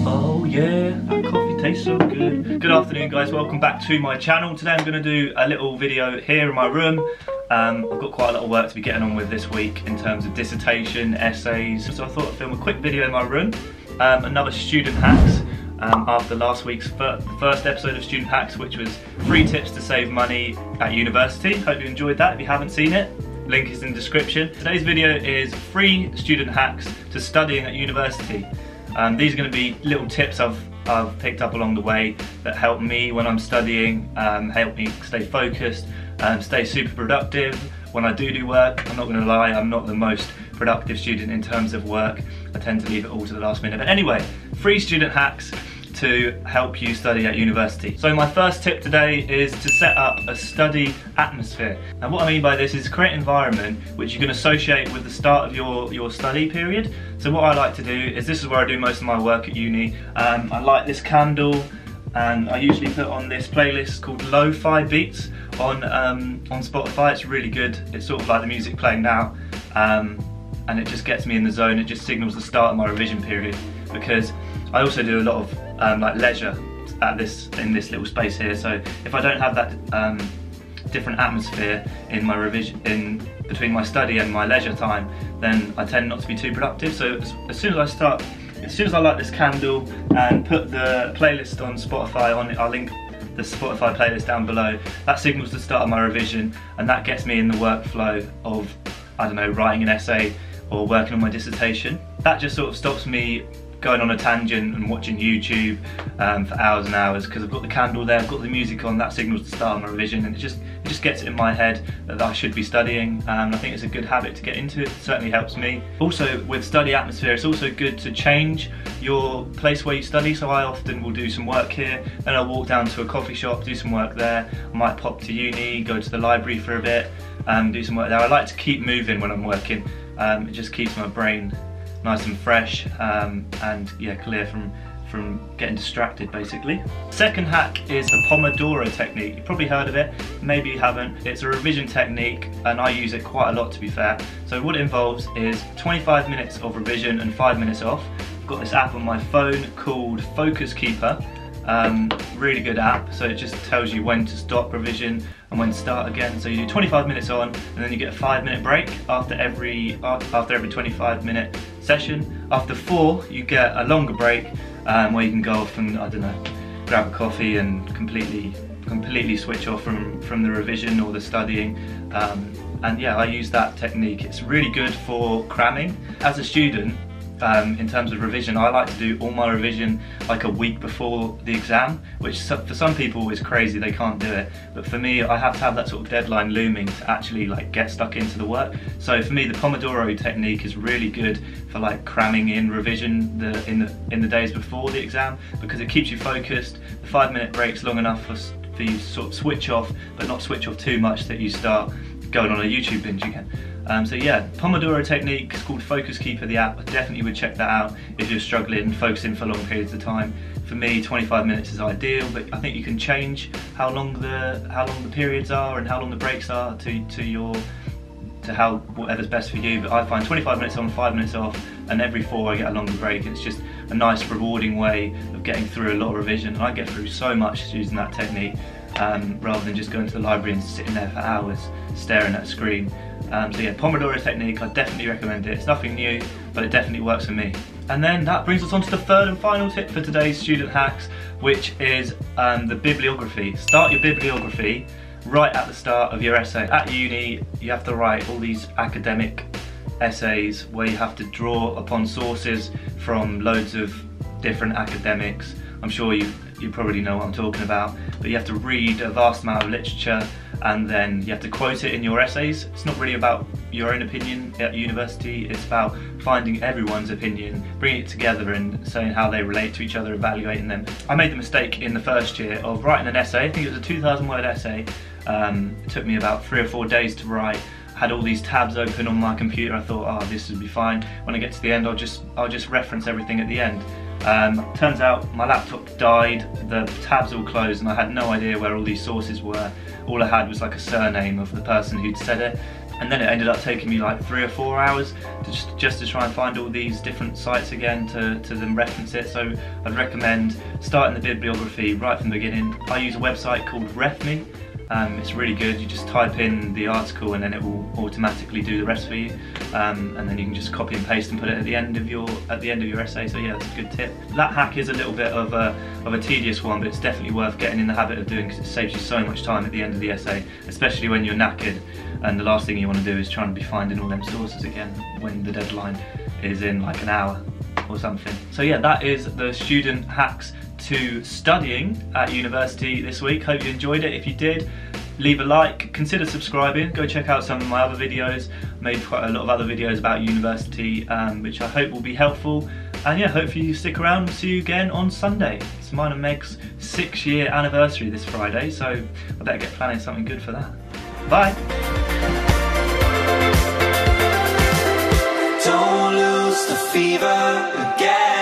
Oh yeah, that coffee tastes so good. Good afternoon guys, welcome back to my channel. Today I'm going to do a little video here in my room. I've got quite a lot of work to be getting on with this week in terms of dissertation, essays. So I thought I'd film a quick video in my room. Another student hacks. After last week's first episode of Student Hacks, which was 3 tips to save money at university. Hope you enjoyed that. If you haven't seen it, link is in the description. Today's video is 3 student hacks to studying at university. These are going to be little tips I've picked up along the way that help me when I'm studying, help me stay focused, stay super productive. When I do work, I'm not going to lie, I'm not the most productive student in terms of work. I tend to leave it all to the last minute. But anyway, 3 student hacks to help you study at university. So my first tip today is to set up a study atmosphere. And what I mean by this is create an environment which you can associate with the start of your study period. So what I like to do is, this is where I do most of my work at uni. I light this candle and I usually put on this playlist called Lo-Fi Beats on Spotify. It's really good. It's sort of like the music playing now. And it just gets me in the zone. It just signals the start of my revision period, because I also do a lot of like leisure in this little space here. So if I don't have that different atmosphere in my revision, between my study and my leisure time, then I tend not to be too productive. So as soon as I light this candle and put the playlist on Spotify on it, I'll link the Spotify playlist down below. That signals the start of my revision, and that gets me in the workflow of, I don't know, writing an essay or working on my dissertation. That just sort of stops me going on a tangent and watching YouTube for hours and hours, because I've got the candle there, I've got the music on. That signals the start of my revision, and it just gets it in my head that I should be studying. I think it's a good habit to get into. It certainly helps me. Also, with study atmosphere, it's also good to change your place where you study. So I often will do some work here, then I'll walk down to a coffee shop, do some work there. I might pop to uni, go to the library for a bit, do some work there. I like to keep moving when I'm working. It just keeps my brain nice and fresh, and yeah, clear from getting distracted basically. Second hack is the Pomodoro Technique. You've probably heard of it, maybe you haven't. It's a revision technique and I use it quite a lot, to be fair. So what it involves is 25 minutes of revision and 5 minutes off. I've got this app on my phone called Focus Keeper. Really good app, so it just tells you when to stop revision and when to start again. So you do 25 minutes on, and then you get a 5-minute break after every 25-minute session. After 4, you get a longer break where you can go off and, I don't know, grab a coffee and completely switch off from the revision or the studying. And yeah, I use that technique. It's really good for cramming. As a student, in terms of revision, I like to do all my revision like a week before the exam, which for some people is crazy, they can't do it. But for me, I have to have that sort of deadline looming to actually like get stuck into the work. So for me, the Pomodoro technique is really good for like cramming in revision in the days before the exam, because it keeps you focused. The 5-minute break's long enough for you to sort of switch off, but not switch off too much that you start going on a YouTube binge again. So yeah, Pomodoro Technique is called Focus Keeper, the app. I definitely would check that out if you're struggling focusing for long periods of time. For me, 25 minutes is ideal, but I think you can change how long the periods are and how long the breaks are to whatever's best for you. But I find 25 minutes on, 5 minutes off, and every 4 I get a longer break. It's just a nice, rewarding way of getting through a lot of revision. And I get through so much using that technique, rather than just going to the library and sitting there for hours staring at a screen. So yeah, Pomodoro Technique, I definitely recommend it. It's nothing new, but it definitely works for me. And then that brings us on to the third and final tip for today's student hacks, which is the bibliography. Start your bibliography right at the start of your essay. At uni, you have to write all these academic essays where you have to draw upon sources from loads of different academics. I'm sure you probably know what I'm talking about, but you have to read a vast amount of literature, and then you have to quote it in your essays. It's not really about your own opinion at university, it's about finding everyone's opinion, bringing it together and saying how they relate to each other, evaluating them. I made the mistake in the first year of writing an essay. I think it was a 2,000-word essay. It took me about 3 or 4 days to write. I had all these tabs open on my computer. I thought, oh, this would be fine. When I get to the end, I'll just reference everything at the end. Turns out my laptop died, the tabs all closed, and I had no idea where all these sources were. All I had was like a surname of the person who'd said it. And then it ended up taking me like 3 or 4 hours to just to try and find all these different sites again to then reference it. So I'd recommend starting the bibliography right from the beginning. I use a website called RefMe. It's really good. You just type in the article and then it will automatically do the rest for you, and then you can just copy and paste and put it at the end of your essay. So yeah, that's a good tip. That hack is a little bit of a tedious one, but it's definitely worth getting in the habit of doing because it saves you so much time at the end of the essay, especially when you're knackered and the last thing you want to do is try and be finding all them sources again when the deadline is in like an hour or something. So yeah, that is the student hacks to studying at university this week. Hope you enjoyed it. If you did, leave a like, consider subscribing, go check out some of my other videos. I made quite a lot of other videos about university, which I hope will be helpful. And yeah, hopefully you stick around. See you again on Sunday. It's mine and Meg's 6-year anniversary this Friday, so I better get planning something good for that. Bye! Don't lose the fever again.